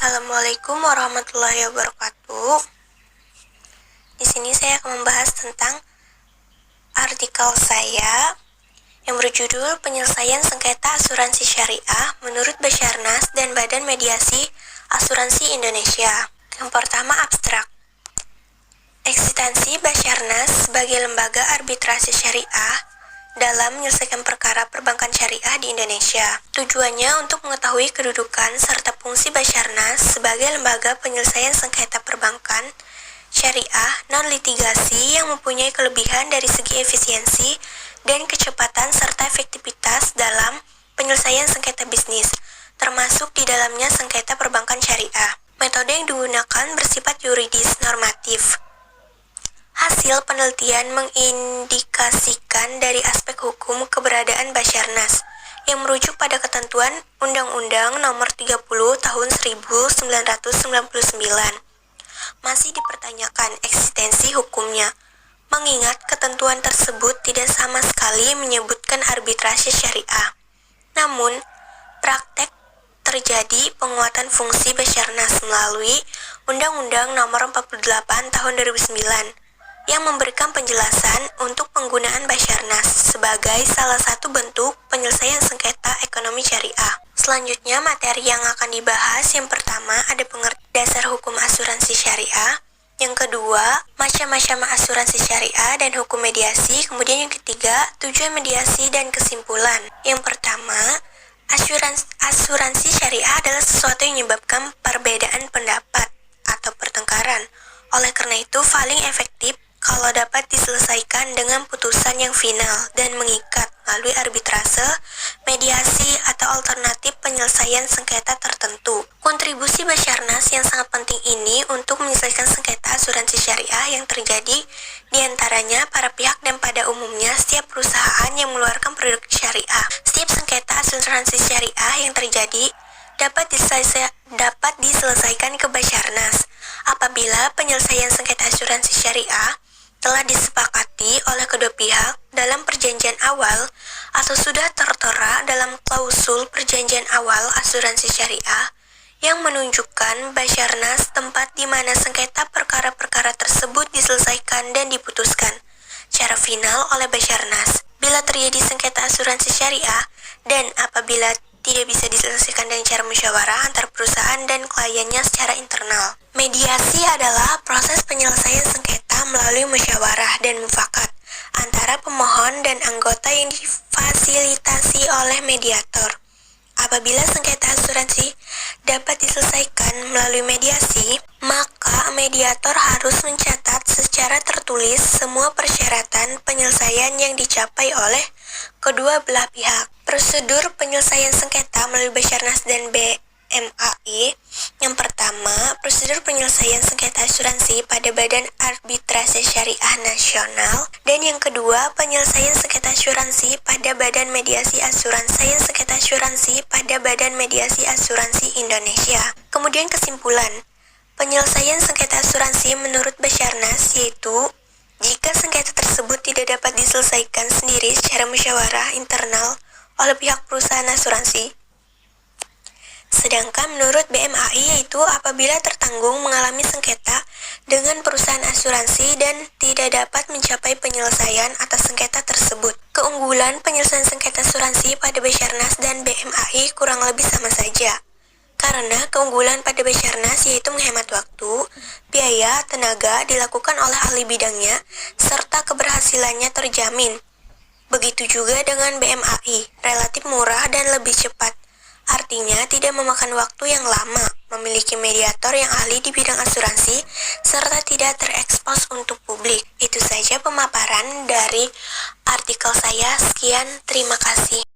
Assalamualaikum warahmatullahi wabarakatuh. Di sini saya akan membahas tentang artikel saya yang berjudul Penyelesaian Sengketa Asuransi Syariah menurut Basarnas dan Badan Mediasi Asuransi Indonesia. Yang pertama, abstrak. Eksistensi Basarnas sebagai lembaga arbitrase syariah dalam menyelesaikan perkara perbankan syariah di Indonesia. Tujuannya untuk mengetahui kedudukan serta fungsi Basarnas sebagai lembaga penyelesaian sengketa perbankan syariah non-litigasi yang mempunyai kelebihan dari segi efisiensi dan kecepatan serta efektivitas dalam penyelesaian sengketa bisnis, termasuk di dalamnya sengketa perbankan syariah. Metode yang digunakan bersifat yuridis normatif. Hasil penelitian mengindikasikan dari aspek hukum keberadaan Basarnas yang merujuk pada ketentuan Undang-Undang Nomor 30 Tahun 1999. Masih dipertanyakan eksistensi hukumnya, mengingat ketentuan tersebut tidak sama sekali menyebutkan arbitrase syariah. Namun, praktek terjadi penguatan fungsi Basarnas melalui Undang-Undang Nomor 48 Tahun 2009 yang memberikan penjelasan untuk penggunaan Basarnas sebagai salah satu bentuk penyelesaian sengketa ekonomi syariah. Selanjutnya, materi yang akan dibahas yang pertama ada pengertian dasar hukum asuransi syariah, yang kedua, macam-macam asuransi syariah dan hukum mediasi, kemudian yang ketiga, tujuan mediasi dan kesimpulan. Yang pertama, asuransi syariah adalah sesuatu yang menyebabkan perbedaan pendapat atau pertengkaran. Oleh karena itu, paling efektif kalau dapat diselesaikan dengan putusan yang final dan mengikat melalui arbitrase, mediasi, atau alternatif penyelesaian sengketa tertentu. Kontribusi Basarnas yang sangat penting ini untuk menyelesaikan sengketa asuransi syariah yang terjadi diantaranya para pihak dan pada umumnya setiap perusahaan yang mengeluarkan produk syariah. Setiap sengketa asuransi syariah yang terjadi dapat diselesaikan ke Basarnas apabila penyelesaian sengketa asuransi syariah telah disepakati oleh kedua pihak dalam perjanjian awal atau sudah tertera dalam klausul perjanjian awal asuransi syariah yang menunjukkan Basarnas tempat di mana sengketa perkara-perkara tersebut diselesaikan dan diputuskan secara final oleh Basarnas. Bila terjadi sengketa asuransi syariah dan apabila tidak bisa diselesaikan dengan cara musyawarah antar perusahaan dan kliennya secara internal. Mediasi adalah proses penyelesaian sengketa melalui musyawarah dan mufakat antara pemohon dan anggota yang difasilitasi oleh mediator. Apabila sengketa asuransi dapat diselesaikan melalui mediasi, maka mediator harus mencatat secara tertulis semua persyaratan penyelesaian yang dicapai oleh kedua belah pihak. Prosedur penyelesaian sengketa melalui Basarnas dan BMAI. Yang pertama, prosedur penyelesaian sengketa asuransi pada Badan Arbitrase Syariah Nasional, dan yang kedua, penyelesaian sengketa asuransi pada Badan Mediasi Asuransi pada Badan Mediasi Asuransi Indonesia. Kemudian kesimpulan, penyelesaian sengketa asuransi menurut Basarnas yaitu jika sengketa tersebut tidak dapat diselesaikan sendiri secara musyawarah internal oleh pihak perusahaan asuransi. Sedangkan menurut BMAI yaitu apabila tertanggung mengalami sengketa dengan perusahaan asuransi dan tidak dapat mencapai penyelesaian atas sengketa tersebut. Keunggulan penyelesaian sengketa asuransi pada Basarnas dan BMAI kurang lebih sama saja. Karena keunggulan pada Basarnas yaitu menghemat waktu, biaya, tenaga dilakukan oleh ahli bidangnya, serta keberhasilannya terjamin. Begitu juga dengan BMAI, relatif murah dan lebih cepat. Artinya tidak memakan waktu yang lama, memiliki mediator yang ahli di bidang asuransi, serta tidak terekspos untuk publik. Itu saja pemaparan dari artikel saya. Sekian, terima kasih.